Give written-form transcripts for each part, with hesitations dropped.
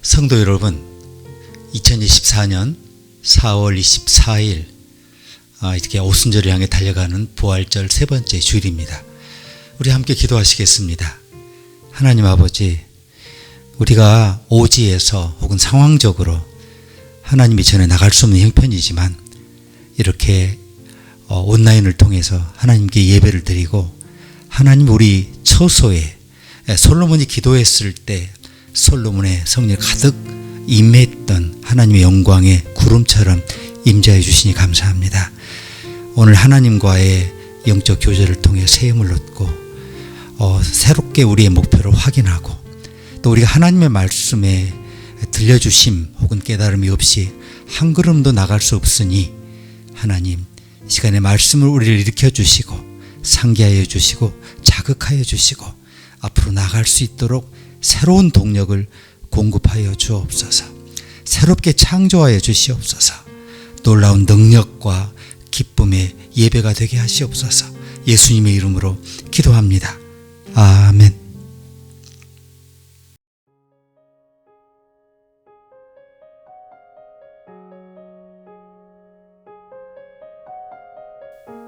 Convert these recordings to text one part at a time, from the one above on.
성도 여러분, 2024년 4월 24일 이렇게 오순절을 향해 달려가는 부활절 세 번째 주일입니다. 우리 함께 기도하시겠습니다. 하나님 아버지, 우리가 오지에서 혹은 상황적으로 하나님이 전에 나갈 수 없는 형편이지만 이렇게 온라인을 통해서 하나님께 예배를 드리고, 하나님 우리 처소에 솔로몬이 기도했을 때 솔로몬의 성령 가득 임했던 하나님의 영광의 구름처럼 임재해 주시니 감사합니다. 오늘 하나님과의 영적 교제를 통해 새 힘을 얻고 새롭게 우리의 목표를 확인하고, 또 우리가 하나님의 말씀에 들려주심 혹은 깨달음이 없이 한 걸음도 나갈 수 없으니 하나님 이 시간에 말씀을 우리를 일으켜 주시고 상기하여 주시고 자극하여 주시고 앞으로 나갈 수 있도록 새로운 동력을 공급하여 주옵소서. 새롭게 창조하여 주시옵소서. 놀라운 능력과 기쁨의 예배가 되게 하시옵소서. 예수님의 이름으로 기도합니다. 아멘.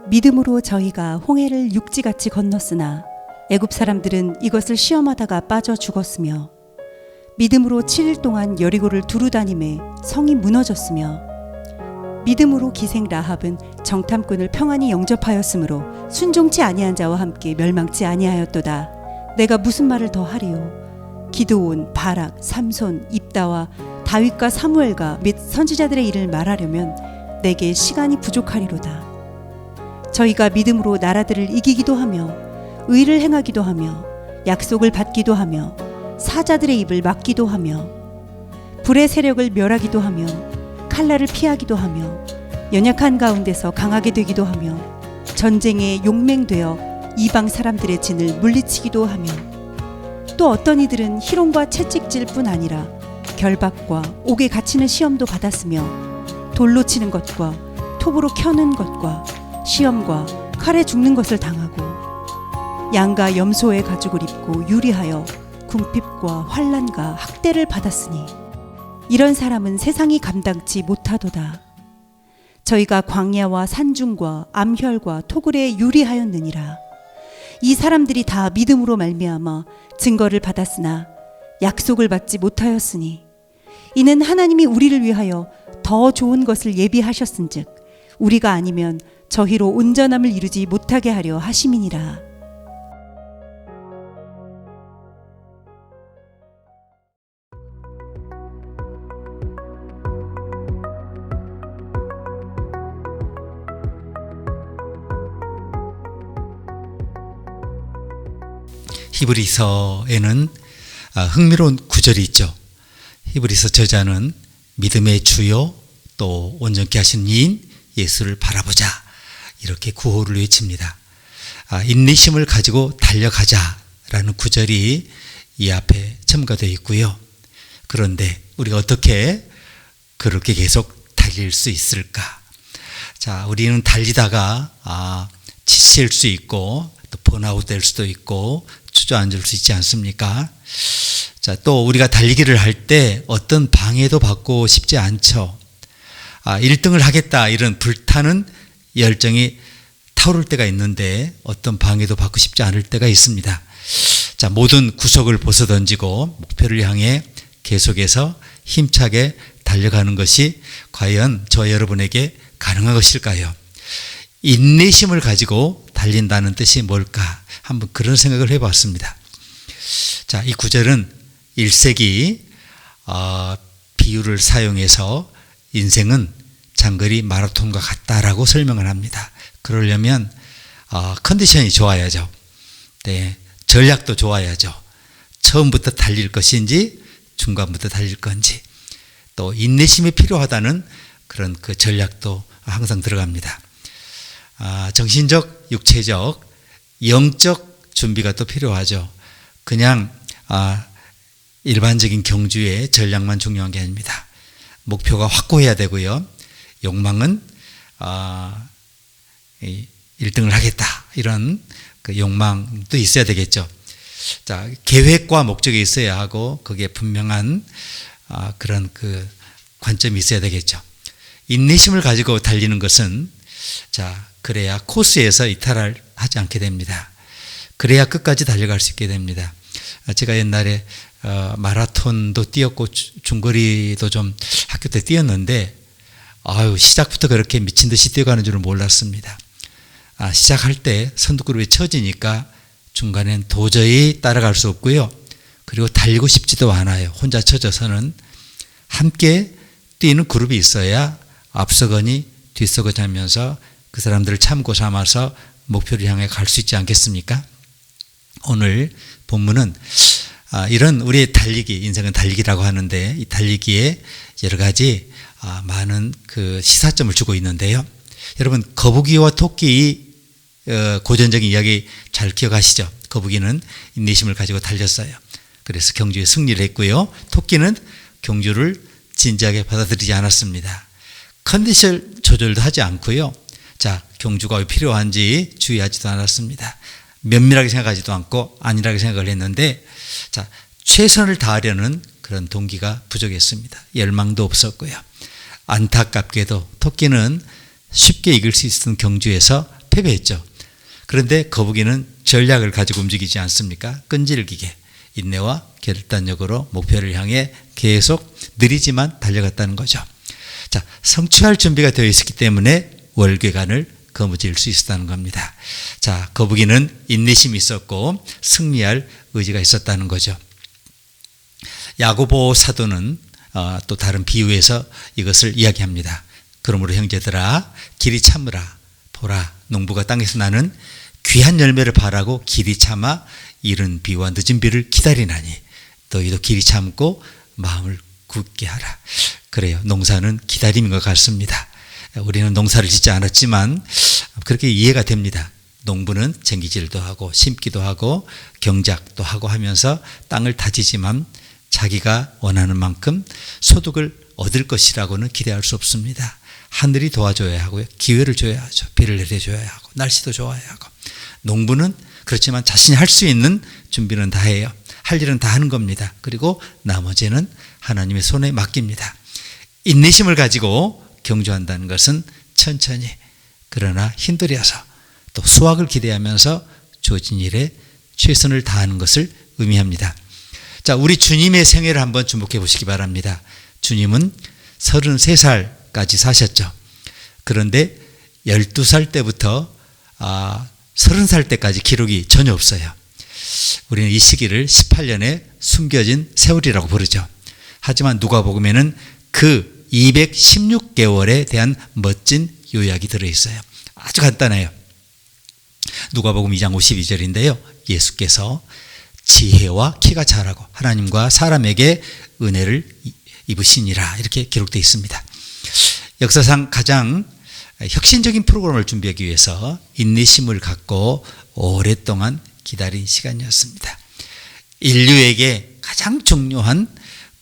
믿음으로 저희가 홍해를 육지같이 건넜으나 애굽 사람들은 이것을 시험하다가 빠져 죽었으며, 믿음으로 7일 동안 여리고를 두루 다니매 성이 무너졌으며, 믿음으로 기생 라합은 정탐꾼을 평안히 영접하였으므로 순종치 아니한 자와 함께 멸망치 아니하였도다. 내가 무슨 말을 더 하리요? 기드온, 바락, 삼손, 입다와 다윗과 사무엘과 및 선지자들의 일을 말하려면 내게 시간이 부족하리로다. 저희가 믿음으로 나라들을 이기기도 하며 의를 행하기도 하며 약속을 받기도 하며 사자들의 입을 막기도 하며 불의 세력을 멸하기도 하며 칼날을 피하기도 하며 연약한 가운데서 강하게 되기도 하며 전쟁에 용맹되어 이방 사람들의 진을 물리치기도 하며, 또 어떤 이들은 희롱과 채찍질 뿐 아니라 결박과 옥에 갇히는 시험도 받았으며 돌로 치는 것과 톱으로 켜는 것과 시험과 칼에 죽는 것을 당하고 양과 염소의 가죽을 입고 유리하여 궁핍과 환난과 학대를 받았으니 이런 사람은 세상이 감당치 못하도다. 저희가 광야와 산중과 암혈과 토굴에 유리하였느니라. 이 사람들이 다 믿음으로 말미암아 증거를 받았으나 약속을 받지 못하였으니 이는 하나님이 우리를 위하여 더 좋은 것을 예비하셨은즉 우리가 아니면 저희로 온전함을 이루지 못하게 하려 하심이니라. 히브리서에는 흥미로운 구절이 있죠. 히브리서 저자는 믿음의 주요 또 온전케 하신 이인 예수를 바라보자, 이렇게 구호를 외칩니다. 인내심을 가지고 달려가자라는 구절이 이 앞에 첨가되어 있고요. 그런데 우리가 어떻게 그렇게 계속 달릴 수 있을까? 자, 우리는 달리다가 지칠 수 있고 또 번아웃 될 수도 있고 주저앉을 수 있지 않습니까? 자, 또 우리가 달리기를 할 때 어떤 방해도 받고 싶지 않죠. 1등을 하겠다 이런 불타는 열정이 타오를 때가 있는데 어떤 방해도 받고 싶지 않을 때가 있습니다. 자, 모든 구석을 벗어던지고 목표를 향해 계속해서 힘차게 달려가는 것이 과연 저 여러분에게 가능한 것일까요? 인내심을 가지고 달린다는 뜻이 뭘까? 한번 그런 생각을 해봤습니다. 자, 이 구절은 1세기 비유를 사용해서 인생은 장거리 마라톤과 같다라고 설명을 합니다. 그러려면 컨디션이 좋아야죠. 네, 전략도 좋아야죠. 처음부터 달릴 것인지 중간부터 달릴 건지, 또 인내심이 필요하다는 그런 그 전략도 항상 들어갑니다. 정신적, 육체적, 영적 준비가 또 필요하죠. 그냥 일반적인 경주의 전략만 중요한 게 아닙니다. 목표가 확고해야 되고요. 욕망은 1등을 하겠다, 이런 그 욕망도 있어야 되겠죠. 자, 계획과 목적이 있어야 하고 그게 분명한 그런 그 관점이 있어야 되겠죠. 인내심을 가지고 달리는 것은 그래야 코스에서 이탈을 하지 않게 됩니다. 그래야 끝까지 달려갈 수 있게 됩니다. 제가 옛날에 마라톤도 뛰었고 중거리도 좀 학교 때 뛰었는데 시작부터 그렇게 미친 듯이 뛰어가는 줄은 몰랐습니다. 시작할 때 선두그룹에 처지니까 중간엔 도저히 따라갈 수 없고요. 그리고 달리고 싶지도 않아요. 혼자 처져서는. 함께 뛰는 그룹이 있어야 앞서거니 뒤서거니 하면서 그 사람들을 참고 삼아서 목표를 향해 갈 수 있지 않겠습니까? 오늘 본문은 이런 우리의 달리기, 인생은 달리기라고 하는데 이 달리기에 여러 가지 많은 그 시사점을 주고 있는데요. 여러분, 거북이와 토끼 고전적인 이야기 잘 기억하시죠? 거북이는 인내심을 가지고 달렸어요. 그래서 경주에 승리를 했고요. 토끼는 경주를 진지하게 받아들이지 않았습니다. 컨디션 조절도 하지 않고요. 경주가 왜 필요한지 주의하지도 않았습니다. 면밀하게 생각하지도 않고 안일하게 생각을 했는데 최선을 다하려는 그런 동기가 부족했습니다. 열망도 없었고요. 안타깝게도 토끼는 쉽게 이길 수 있었던 경주에서 패배했죠. 그런데 거북이는 전략을 가지고 움직이지 않습니까? 끈질기게 인내와 결단력으로 목표를 향해 계속 느리지만 달려갔다는 거죠. 성취할 준비가 되어 있었기 때문에 월궤관을 거머쥘 수 있었다는 겁니다. 거북이는 인내심이 있었고 승리할 의지가 있었다는 거죠. 야고보 사도는 또 다른 비유에서 이것을 이야기합니다. 그러므로 형제들아 길이 참으라. 보라, 농부가 땅에서 나는 귀한 열매를 바라고 길이 참아 이른 비와 늦은 비를 기다리나니 너희도 길이 참고 마음을 굳게 하라. 그래요. 농사는 기다림인 것 같습니다. 우리는 농사를 짓지 않았지만 그렇게 이해가 됩니다. 농부는 쟁기질도 하고 심기도 하고 경작도 하고 하면서 땅을 다지지만 자기가 원하는 만큼 소득을 얻을 것이라고는 기대할 수 없습니다. 하늘이 도와줘야 하고요. 기회를 줘야 하죠. 비를 내려줘야 하고 날씨도 좋아야 하고. 농부는 그렇지만 자신이 할 수 있는 준비는 다 해요. 할 일은 다 하는 겁니다. 그리고 나머지는 하나님의 손에 맡깁니다. 인내심을 가지고 경주한다는 것은 천천히 그러나 힘들여서 또 수확을 기대하면서 주어진 일에 최선을 다하는 것을 의미합니다. 우리 주님의 생애를 한번 주목해 보시기 바랍니다. 주님은 33살까지 사셨죠. 그런데 12살 때부터 30살 때까지 기록이 전혀 없어요. 우리는 이 시기를 18년의 숨겨진 세월이라고 부르죠. 하지만 누가복음에는 그 216개월에 대한 멋진 요약이 들어있어요. 아주 간단해요. 누가복음 2장 52절인데요. 예수께서 지혜와 키가 자라고 하나님과 사람에게 은혜를 입으시니라 이렇게 기록되어 있습니다. 역사상 가장 혁신적인 프로그램을 준비하기 위해서 인내심을 갖고 오랫동안 기다린 시간이었습니다. 인류에게 가장 중요한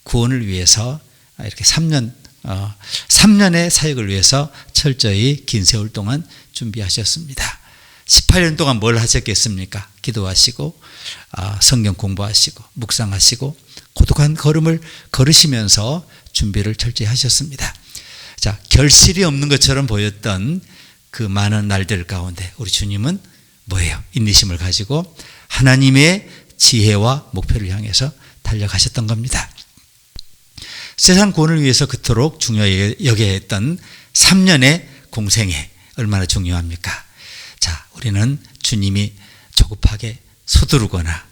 구원을 위해서 이렇게 3년의 사역을 위해서 철저히 긴 세월 동안 준비하셨습니다. 18년 동안 뭘 하셨겠습니까? 기도하시고 성경 공부하시고 묵상하시고 고독한 걸음을 걸으시면서 준비를 철저히 하셨습니다. 결실이 없는 것처럼 보였던 그 많은 날들 가운데 우리 주님은 뭐예요? 인내심을 가지고 하나님의 지혜와 목표를 향해서 달려가셨던 겁니다. 세상 구원을 위해서 그토록 중요하게 여겨야 했던 3년의 공생애 얼마나 중요합니까? 우리는 주님이 조급하게 서두르거나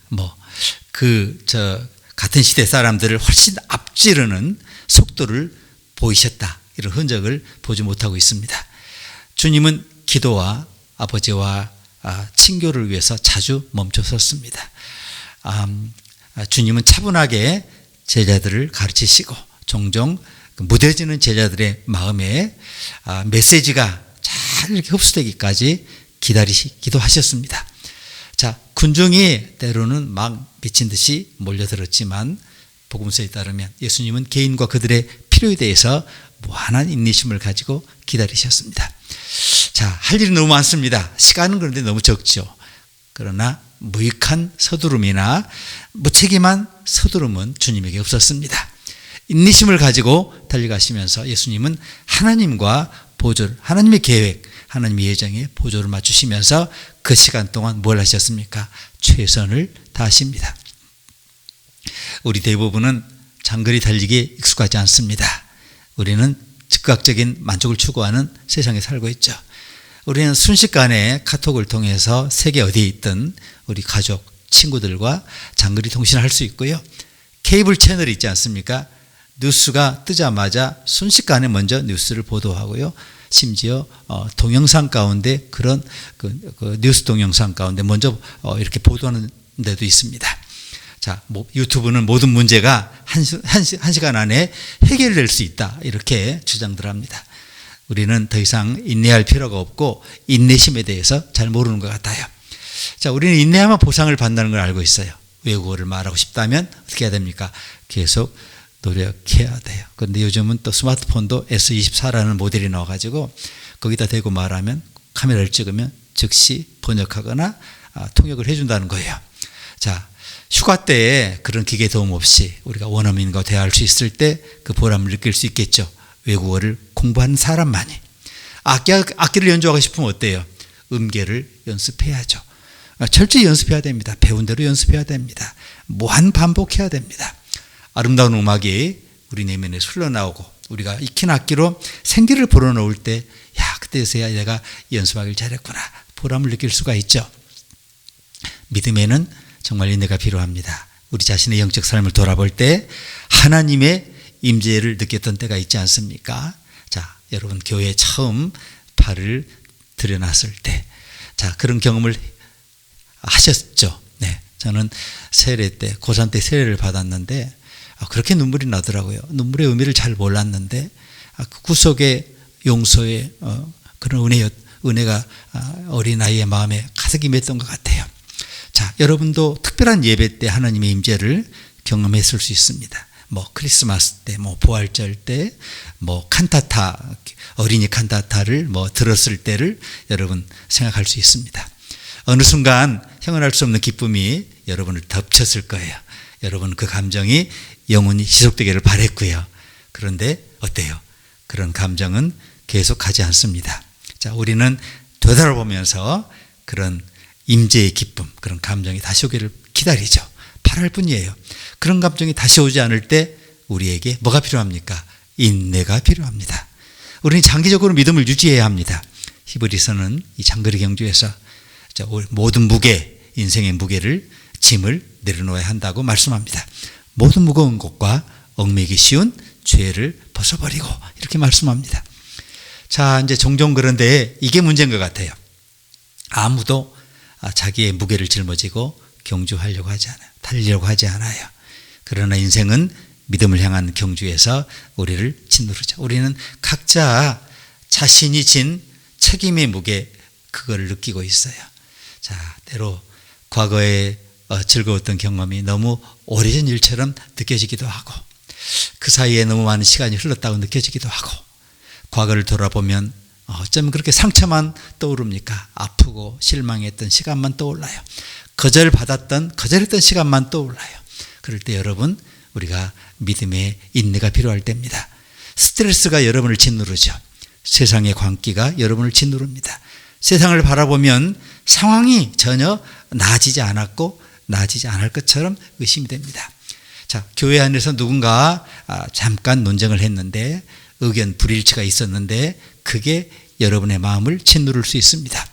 같은 시대 사람들을 훨씬 앞지르는 속도를 보이셨다. 이런 흔적을 보지 못하고 있습니다. 주님은 기도와 아버지와 친교를 위해서 자주 멈춰섰습니다. 주님은 차분하게 제자들을 가르치시고 종종 무뎌지는 제자들의 마음에 메시지가 잘 이렇게 흡수되기까지 기다리시기도 하셨습니다. 군중이 때로는 막 미친 듯이 몰려들었지만 복음서에 따르면 예수님은 개인과 그들의 필요에 대해서 무한한 인내심을 가지고 기다리셨습니다. 할 일이 너무 많습니다. 시간은 그런데 너무 적죠. 그러나 무익한 서두름이나 무책임한 서두름은 주님에게 없었습니다. 인내심을 가지고 달려가시면서 예수님은 하나님과 보조를, 하나님의 계획, 하나님의 예정에 보조를 맞추시면서 그 시간 동안 뭘 하셨습니까? 최선을 다하십니다. 우리 대부분은 장거리 달리기에 익숙하지 않습니다. 우리는 즉각적인 만족을 추구하는 세상에 살고 있죠. 우리는 순식간에 카톡을 통해서 세계 어디에 있든 우리 가족, 친구들과 장거리 통신을 할 수 있고요. 케이블 채널이 있지 않습니까? 뉴스가 뜨자마자 순식간에 먼저 뉴스를 보도하고요. 심지어 동영상 가운데 그런 그 뉴스 동영상 가운데 먼저 이렇게 보도하는 데도 있습니다. 자, 유튜브는 모든 문제가 한 시간 안에 해결될 수 있다, 이렇게 주장들 합니다. 우리는 더 이상 인내할 필요가 없고 인내심에 대해서 잘 모르는 것 같아요. 자, 우리는 인내하면 보상을 받는다는 걸 알고 있어요. 외국어를 말하고 싶다면 어떻게 해야 됩니까? 계속 노력해야 돼요. 그런데 요즘은 또 스마트폰도 S24라는 모델이 나와가지고 거기다 대고 말하면, 카메라를 찍으면 즉시 번역하거나 통역을 해준다는 거예요. 자, 휴가 때에 그런 기계 도움 없이 우리가 원어민과 대화할 수 있을 때 그 보람을 느낄 수 있겠죠. 외국어를 공부하는 사람만이. 악기를 연주하고 싶으면 어때요? 음계를 연습해야죠. 철저히 연습해야 됩니다. 배운 대로 연습해야 됩니다. 무한 반복해야 됩니다. 아름다운 음악이 우리 내면에 흘러나오고 우리가 익힌 악기로 생기를 불어넣을 때, 야, 그때서야 내가 연습하기를 잘했구나, 보람을 느낄 수가 있죠. 믿음에는 정말 인내가 필요합니다. 우리 자신의 영적 삶을 돌아볼 때 하나님의 임재를 느꼈던 때가 있지 않습니까? 자, 여러분 교회에 처음 발을 들여놨을 때, 자, 그런 경험을 하셨죠. 네, 저는 세례 때, 고3 때 세례를 받았는데 그렇게 눈물이 나더라고요. 눈물의 의미를 잘 몰랐는데 그 구속의 용서의 그런 은혜가 어린아이의 마음에 가득 임했던 것 같아요. 자, 여러분도 특별한 예배 때 하나님의 임재를 경험했을 수 있습니다. 뭐 크리스마스 때, 뭐 부활절 때, 뭐 칸타타, 어린이 칸타타를 뭐 들었을 때를 여러분 생각할 수 있습니다. 어느 순간 형언할 수 없는 기쁨이 여러분을 덮쳤을 거예요. 여러분 그 감정이 영원히 지속되기를 바랬고요. 그런데 어때요? 그런 감정은 계속 가지 않습니다. 자, 우리는 되돌아보면서 그런 임재의 기쁨, 그런 감정이 다시 오기를 기다리죠. 바랄 뿐이에요. 그런 감정이 다시 오지 않을 때 우리에게 뭐가 필요합니까? 인내가 필요합니다. 우리는 장기적으로 믿음을 유지해야 합니다. 히브리서는 이 장거리 경주에서 모든 무게, 인생의 무게를, 짐을 내려놓아야 한다고 말씀합니다. 모든 무거운 것과 얽매기 쉬운 죄를 벗어버리고, 이렇게 말씀합니다. 자, 이제 종종 그런데 이게 문제인 것 같아요. 아무도 자기의 무게를 짊어지고 경주하려고 하지 않아요. 달리려고 하지 않아요. 그러나 인생은 믿음을 향한 경주에서 우리를 짓누르죠. 우리는 각자 자신이 진 책임의 무게, 그걸 느끼고 있어요. 자, 때로 과거에 즐거웠던 경험이 너무 오래전 일처럼 느껴지기도 하고, 그 사이에 너무 많은 시간이 흘렀다고 느껴지기도 하고, 과거를 돌아보면 어쩌면 그렇게 상처만 떠오릅니까? 아프고 실망했던 시간만 떠올라요. 거절했던 시간만 떠올라요. 그럴 때 여러분, 우리가 믿음의 인내가 필요할 때입니다. 스트레스가 여러분을 짓누르죠. 세상의 광기가 여러분을 짓누릅니다. 세상을 바라보면 상황이 전혀 나아지지 않았고 나아지지 않을 것처럼 의심이 됩니다. 자, 교회 안에서 누군가 잠깐 논쟁을 했는데 의견 불일치가 있었는데 그게 여러분의 마음을 짓누를 수 있습니다.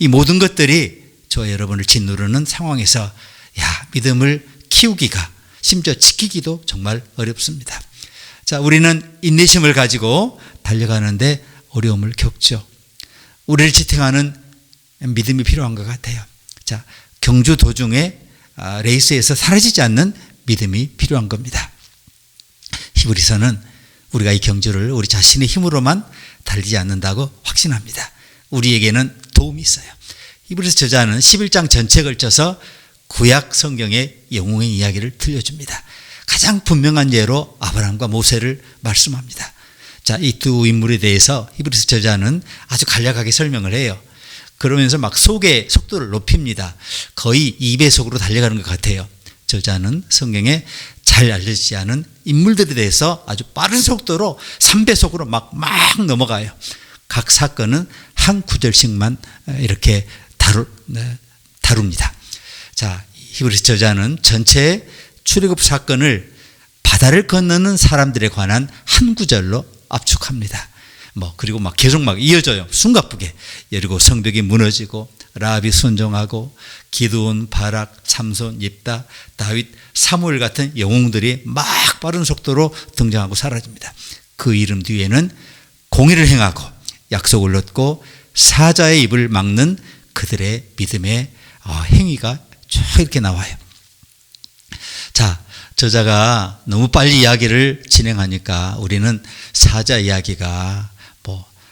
이 모든 것들이 저 여러분을 짓누르는 상황에서 믿음을 키우기가, 심지어 지키기도 정말 어렵습니다. 자, 우리는 인내심을 가지고 달려가는데 어려움을 겪죠. 우리를 지탱하는 믿음이 필요한 것 같아요. 자, 경주 도중에 레이스에서 사라지지 않는 믿음이 필요한 겁니다. 히브리서는 우리가 이 경주를 우리 자신의 힘으로만 달리지 않는다고 확신합니다. 우리에게는 도움이 있어요. 히브리서 저자는 11장 전체에 걸쳐서 구약 성경의 영웅의 이야기를 들려줍니다. 가장 분명한 예로 아브라함과 모세를 말씀합니다. 자, 이 두 인물에 대해서 히브리서 저자는 아주 간략하게 설명을 해요. 그러면서 막 속도를 높입니다. 거의 2배속으로 달려가는 것 같아요. 저자는 성경에 잘 알려지지 않은 인물들에 대해서 아주 빠른 속도로 3배속으로 막 넘어가요. 각 사건은 한 구절씩만 이렇게 다룹니다. 자, 히브리서 저자는 전체 출애굽 사건을 바다를 건너는 사람들에 관한 한 구절로 압축합니다. 그리고 계속 이어져요. 숨가쁘게. 여리고 성벽이 무너지고 라합이 순종하고 기드온, 바락, 삼손, 옙다, 다윗, 사무엘 같은 영웅들이 막 빠른 속도로 등장하고 사라집니다. 그 이름 뒤에는 공의를 행하고 약속을 얻고 사자의 입을 막는 그들의 믿음의 행위가 쭉 이렇게 나와요. 자, 저자가 너무 빨리 이야기를 진행하니까 우리는 사자 이야기가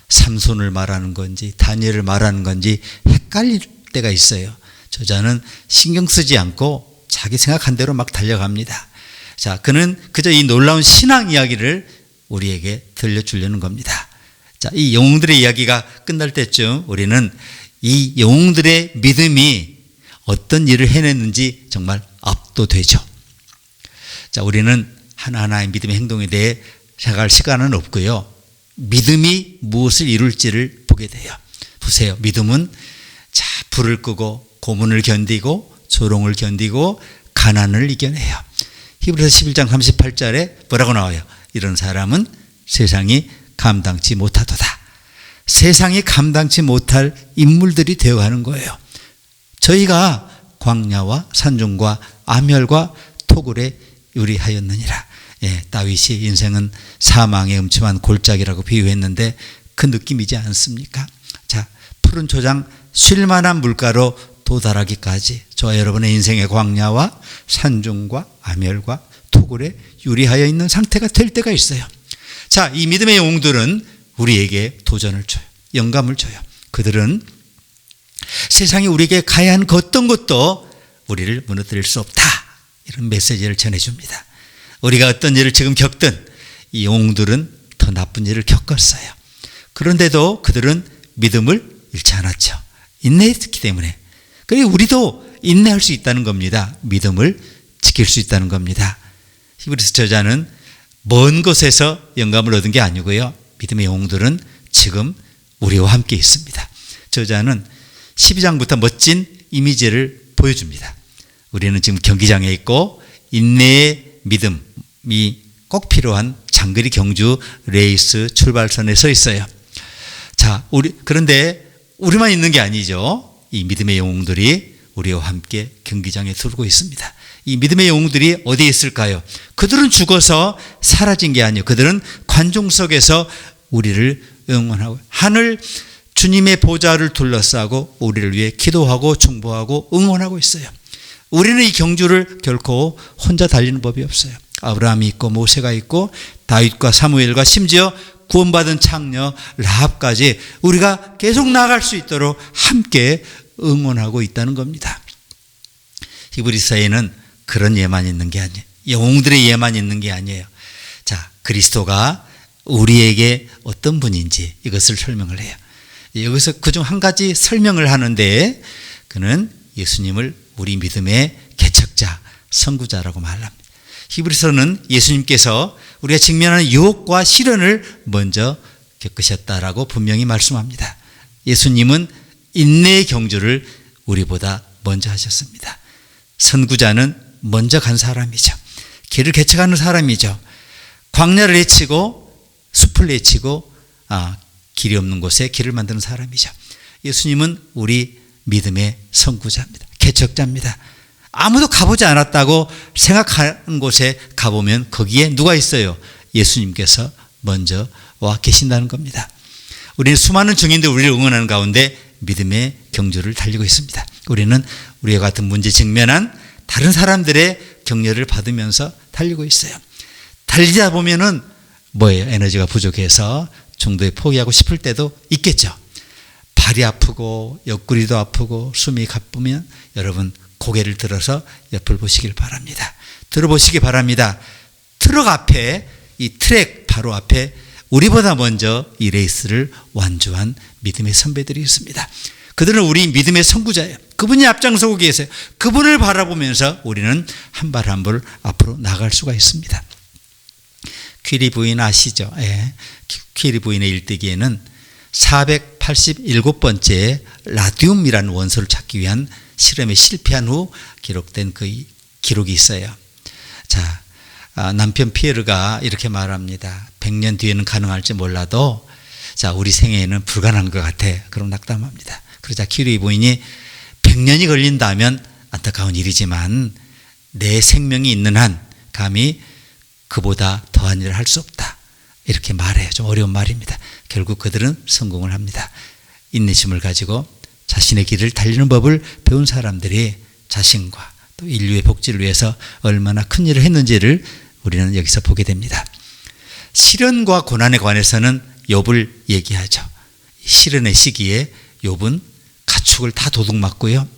삼손을 말하는 건지 다니엘을 말하는 건지 헷갈릴 때가 있어요. 저자는 신경 쓰지 않고 자기 생각한 대로 막 달려갑니다. 자, 그는 그저 이 놀라운 신앙 이야기를 우리에게 들려주려는 겁니다. 자, 이 영웅들의 이야기가 끝날 때쯤 우리는 이 영웅들의 믿음이 어떤 일을 해냈는지 정말 압도되죠. 자, 우리는 하나하나의 믿음의 행동에 대해 생각할 시간은 없고요. 믿음이 무엇을 이룰지를 보게 돼요. 보세요. 믿음은 불을 끄고 고문을 견디고 조롱을 견디고 가난을 이겨내요. 히브리서 11장 38절에 뭐라고 나와요? 이런 사람은 세상이 감당치 못하도다. 세상이 감당치 못할 인물들이 되어가는 거예요. 저희가 광야와 산중과 암혈과 토굴에 유리하였느니라. 다윗이 인생은 사망의 음침한 골짜기라고 비유했는데 그 느낌이지 않습니까? 자, 푸른 초장 쉴만한 물가로 도달하기까지 저와 여러분의 인생의 광야와 산중과 암혈과 토굴에 유리하여 있는 상태가 될 때가 있어요. 자, 이 믿음의 영웅들은 우리에게 도전을 줘요. 영감을 줘요. 그들은 세상이 우리에게 가야 하는 어떤 것도 우리를 무너뜨릴 수 없다. 이런 메시지를 전해줍니다. 우리가 어떤 일을 지금 겪든 이 영웅들은 더 나쁜 일을 겪었어요. 그런데도 그들은 믿음을 잃지 않았죠. 인내했기 때문에. 그리고 우리도 인내할 수 있다는 겁니다. 믿음을 지킬 수 있다는 겁니다. 히브리서 저자는 먼 곳에서 영감을 얻은 게 아니고요. 믿음의 영웅들은 지금 우리와 함께 있습니다. 저자는 12장부터 멋진 이미지를 보여줍니다. 우리는 지금 경기장에 있고 인내의 믿음이 꼭 필요한 장거리 경주 레이스 출발선에 서 있어요. 자, 그런데 우리만 있는 게 아니죠. 이 믿음의 영웅들이 우리와 함께 경기장에 들고 있습니다. 이 믿음의 영웅들이 어디에 있을까요? 그들은 죽어서 사라진 게 아니에요. 그들은 관중석에서 우리를 응원하고 하늘 주님의 보좌를 둘러싸고 우리를 위해 기도하고 중보하고 응원하고 있어요. 우리는 이 경주를 결코 혼자 달리는 법이 없어요. 아브라함이 있고 모세가 있고 다윗과 사무엘과 심지어 구원받은 창녀 라합까지 우리가 계속 나아갈 수 있도록 함께 응원하고 있다는 겁니다. 히브리서에는 그런 예만 있는 게 아니에요. 영웅들의 예만 있는 게 아니에요. 자, 그리스도가 우리에게 어떤 분인지 이것을 설명을 해요. 여기서 그중 한 가지 설명을 하는데 그는 예수님을 우리 믿음의 개척자, 선구자라고 말합니다. 히브리서는 예수님께서 우리가 직면하는 유혹과 시련을 먼저 겪으셨다라고 분명히 말씀합니다. 예수님은 인내의 경주를 우리보다 먼저 하셨습니다. 선구자는 먼저 간 사람이죠. 길을 개척하는 사람이죠. 광야를 헤치고 숲을 헤치고 길이 없는 곳에 길을 만드는 사람이죠. 예수님은 우리 믿음의 선구자입니다. 개척자입니다. 아무도 가보지 않았다고 생각하는 곳에 가보면 거기에 누가 있어요? 예수님께서 먼저 와 계신다는 겁니다. 우리는 수많은 증인들 우리를 응원하는 가운데 믿음의 경주를 달리고 있습니다. 우리는 우리와 같은 문제 직면한 다른 사람들의 격려를 받으면서 달리고 있어요. 달리다 보면은 뭐예요? 에너지가 부족해서 중도에 포기하고 싶을 때도 있겠죠. 발이 아프고 옆구리도 아프고 숨이 가쁘면 여러분 고개를 들어서 옆을 보시길 바랍니다. 들어보시기 바랍니다. 트럭 앞에 이 트랙 바로 앞에 우리보다 먼저 이 레이스를 완주한 믿음의 선배들이 있습니다. 그들은 우리 믿음의 선구자예요. 그분이 앞장서고 계세요. 그분을 바라보면서 우리는 한 발 한 발 앞으로 나갈 수가 있습니다. 퀴리 부인 아시죠? 예. 퀴리 부인의 일대기에는 487번째 라듐이라는 원소를 찾기 위한 실험에 실패한 후 기록된 그 기록이 있어요. 자, 남편 피에르가 이렇게 말합니다. 100년 뒤에는 가능할지 몰라도 자, 우리 생애에는 불가능한 것 같아. 그럼 낙담합니다. 그러자 퀴리 부인이 100년이 걸린다면 안타까운 일이지만 내 생명이 있는 한 감히 그보다 더한 일을 할 수 없다. 이렇게 말해요. 좀 어려운 말입니다. 결국 그들은 성공을 합니다. 인내심을 가지고 자신의 길을 달리는 법을 배운 사람들이 자신과 또 인류의 복지를 위해서 얼마나 큰 일을 했는지를 우리는 여기서 보게 됩니다. 시련과 고난에 관해서는 욥을 얘기하죠. 시련의 시기에 욥은 가축을 다 도둑맞고요.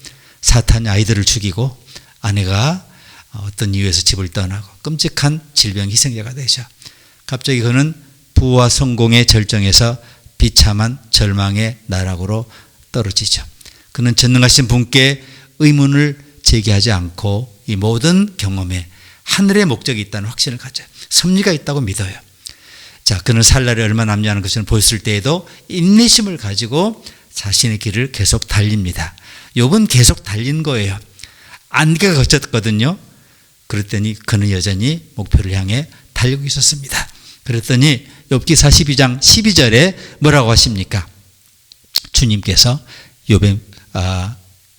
사탄이 아이들을 죽이고 아내가 어떤 이유에서 집을 떠나고 끔찍한 질병 희생자가 되죠. 갑자기 그는 부와 성공의 절정에서 비참한 절망의 나락으로 떨어지죠. 그는 전능하신 분께 의문을 제기하지 않고 이 모든 경험에 하늘의 목적이 있다는 확신을 가져요. 섭리가 있다고 믿어요. 자, 그는 살 날이 얼마 남지 않은 것을 보였을 때에도 인내심을 가지고 자신의 길을 계속 달립니다. 욥은 계속 달린 거예요. 안개가 걷혔거든요. 그랬더니 그는 여전히 목표를 향해 달리고 있었습니다. 그랬더니 욥기 42장 12절에 뭐라고 하십니까? 주님께서 욥의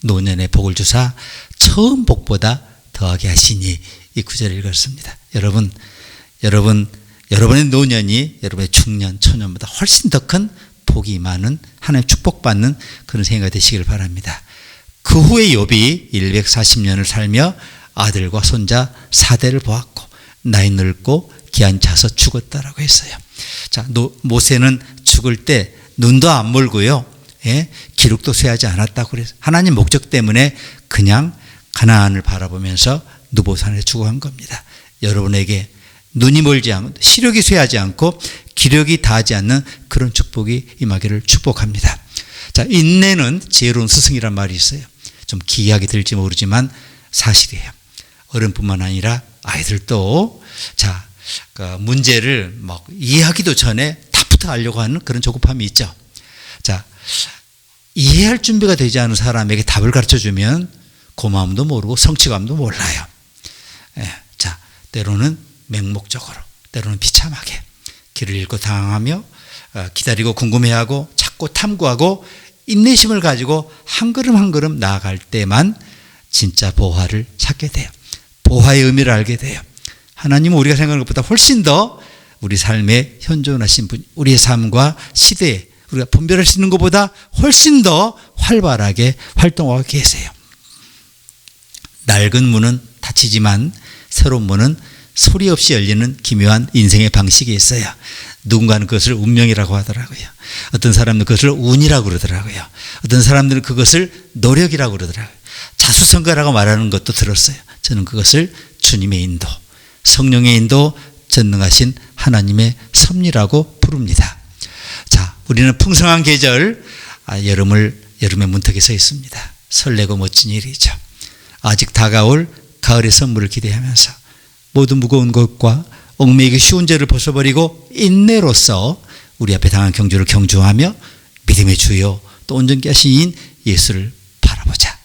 노년의 복을 주사 처음 복보다 더하게 하시니 이 구절을 읽었습니다. 여러분의 노년이 여러분의 중년, 초년보다 훨씬 더 큰 복이 많은 하나님 축복받는 그런 생애가 되시길 바랍니다. 그 후에 욥이 140년을 살며 아들과 손자 4대를 보았고 나이 늙고 기한 차서 죽었다라고 했어요. 자, 모세는 죽을 때 눈도 안 멀고요. 예? 기록도 쇠하지 않았다고 그래서 하나님 목적 때문에 그냥 가나안을 바라보면서 누보산에 죽어간 겁니다. 여러분에게 눈이 멀지 않고 시력이 쇠하지 않고 기력이 다하지 않는 그런 축복이 임하기를 축복합니다. 자, 인내는 지혜로운 스승이란 말이 있어요. 좀 기이하게 들지 모르지만 사실이에요. 어른뿐만 아니라 아이들도 자, 그 문제를 막 이해하기도 전에 답부터 알려고 하는 그런 조급함이 있죠. 자, 이해할 준비가 되지 않은 사람에게 답을 가르쳐주면 고마움도 모르고 성취감도 몰라요. 예, 자, 때로는 맹목적으로, 때로는 비참하게 길을 잃고 당황하며 기다리고 궁금해하고 찾고 탐구하고 인내심을 가지고 한 걸음 한 걸음 나아갈 때만 진짜 보화를 찾게 돼요. 보화의 의미를 알게 돼요. 하나님은 우리가 생각하는 것보다 훨씬 더 우리 삶에 현존하신 분, 우리의 삶과 시대에 우리가 분별할 수 있는 것보다 훨씬 더 활발하게 활동하고 계세요. 낡은 문은 닫히지만 새로운 문은 소리 없이 열리는 기묘한 인생의 방식이 있어요. 누군가는 그것을 운명이라고 하더라고요. 어떤 사람들은 그것을 운이라고 그러더라고요. 어떤 사람들은 그것을 노력이라고 그러더라고요. 자수성가라고 말하는 것도 들었어요. 저는 그것을 주님의 인도, 성령의 인도, 전능하신 하나님의 섭리라고 부릅니다. 자, 우리는 풍성한 계절, 여름의 문턱에 서 있습니다. 설레고 멋진 일이죠. 아직 다가올 가을의 선물을 기대하면서 모든 무거운 것과 얽매이기 쉬운 죄를 벗어버리고 인내로서 우리 앞에 당한 경주를 경주하며 믿음의 주요 또 온전케 하신 이인 예수를 바라보자.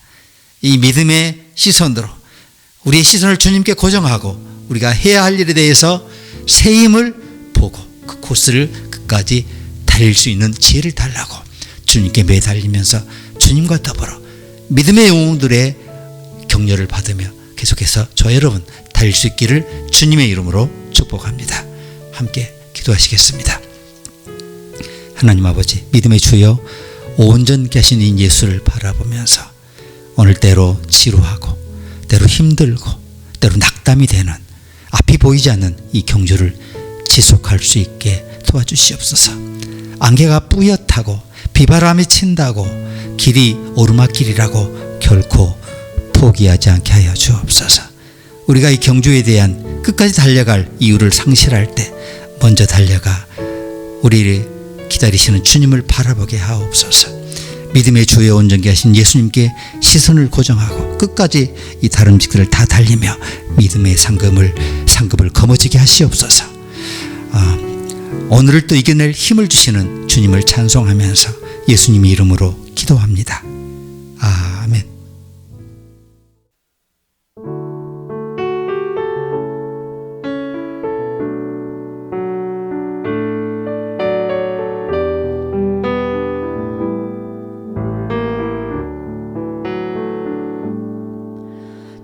이 믿음의 시선으로 우리의 시선을 주님께 고정하고 우리가 해야 할 일에 대해서 새 힘을 보고 그 코스를 끝까지 달릴 수 있는 지혜를 달라고 주님께 매달리면서 주님과 더불어 믿음의 영웅들의 격려를 받으며 계속해서 저 여러분 달릴 수 있기를 주님의 이름으로 축복합니다. 함께 기도하시겠습니다. 하나님 아버지, 믿음의 주여 온전케 하신 이 예수를 바라보면서 오늘 때로 지루하고 때로 힘들고 때로 낙담이 되는 앞이 보이지 않는 이 경주를 지속할 수 있게 도와주시옵소서. 안개가 뿌옇다고 비바람이 친다고 길이 오르막길이라고 결코 포기하지 않게 하여 주옵소서. 우리가 이 경주에 대한 끝까지 달려갈 이유를 상실할 때 먼저 달려가 우리를 기다리시는 주님을 바라보게 하옵소서. 믿음의 주에 온전케 하신 예수님께 시선을 고정하고 끝까지 이 다름질을 다 달리며 믿음의 상급을 거머쥐게 하시옵소서. 오늘을 또 이겨낼 힘을 주시는 주님을 찬송하면서 예수님의 이름으로 기도합니다. 아멘.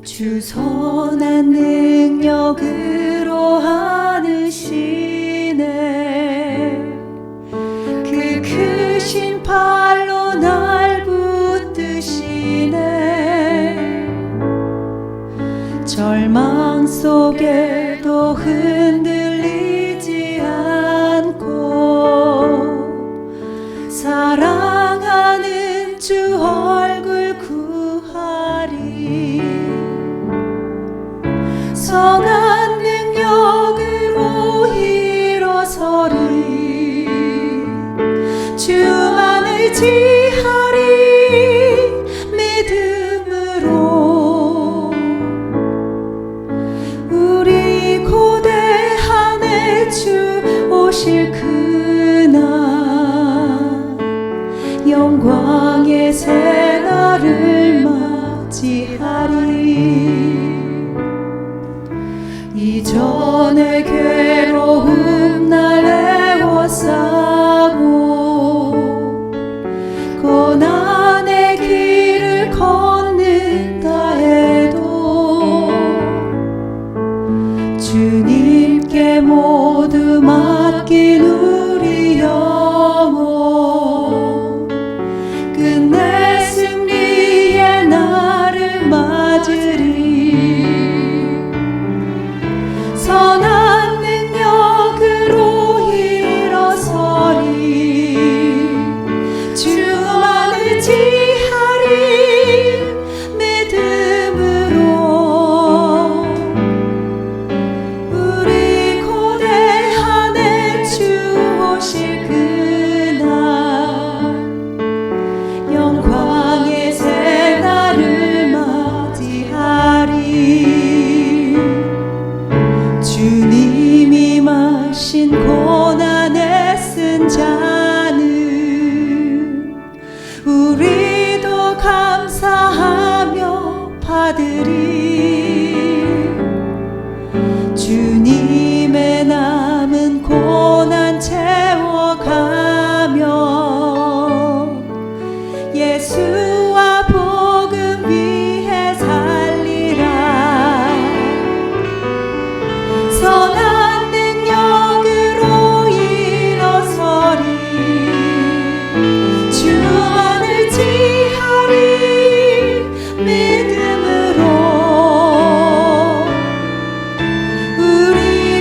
주 선한 능력으로 하느시네 그 크신 팔로 날 붙드시네 절망 속에도 흔들리지 않고 사랑하는 주 얼굴 구하리 선한 능력으로 일어서리 주만 의지하리 믿음으로 우리 고대한의 주 오실 그날 영광의 새날을 맞이하리 이전의 괴로움 날 애워싸고 고난의 길을 걷는다 해도 주님께 모두 맡긴 우리 영혼 끝내 승리의 날을 맞으리 선한 능력으로 일어서리 주만 의지하리 믿음으로 우리 고대한의 주 오실 그날 영광의 새날을 맞이하리 주님이 마신 고난에 쓴 잔을 우리도 감사하며 받으리 주님의 남은 고난 채워가며 예수와 복음 위해 살리라 선한 능력으로 일어서리 주만 의지하리 믿음으로 우리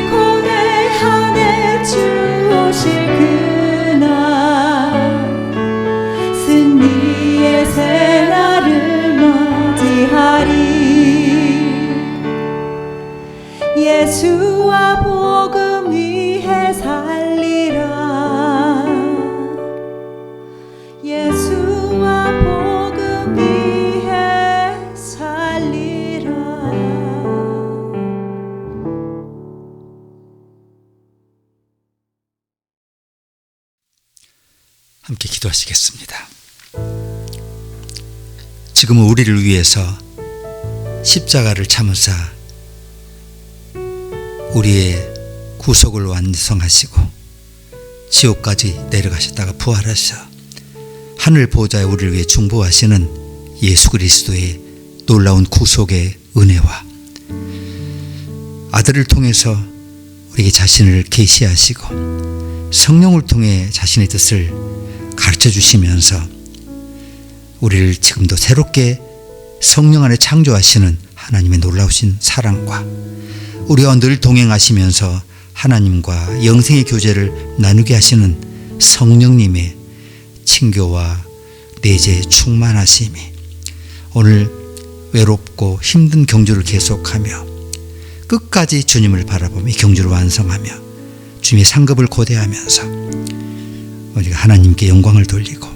고대한의 주 오실 그날 승리의 새날을 맞이하리 예수와 복음 위해 살리라 예수와 복음 위해 살리라 함께 기도하시겠습니다. 지금은 우리를 위해서 십자가를 참으사 우리의 구속을 완성하시고 지옥까지 내려가셨다가 부활하셔 하늘 보좌에 우리를 위해 중보하시는 예수 그리스도의 놀라운 구속의 은혜와 아들을 통해서 우리에게 자신을 계시하시고 성령을 통해 자신의 뜻을 가르쳐 주시면서 우리를 지금도 새롭게 성령 안에 창조하시는 하나님의 놀라우신 사랑과 우리와 늘 동행하시면서 하나님과 영생의 교제를 나누게 하시는 성령님의 친교와 내재의 충만하심이 오늘 외롭고 힘든 경주를 계속하며 끝까지 주님을 바라보며 경주를 완성하며 주님의 상급을 고대하면서 우리가 하나님께 영광을 돌리고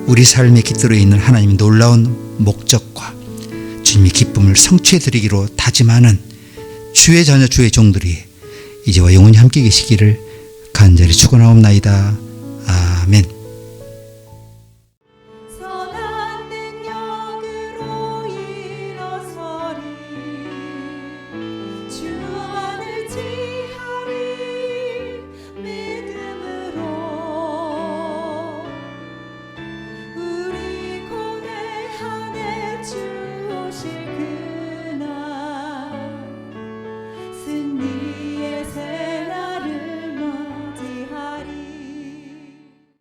우리 삶에 깃들어 있는 하나님의 놀라운 목적과 주님의 기쁨을 성취해 드리기로 다짐하는 주의 자녀 주의 종들이 이제와 영원히 함께 계시기를 간절히 축원하옵나이다. 아멘. 선한 능력으로 일어서리 주만을 지하리 믿음으로 우리 고뇌하네 주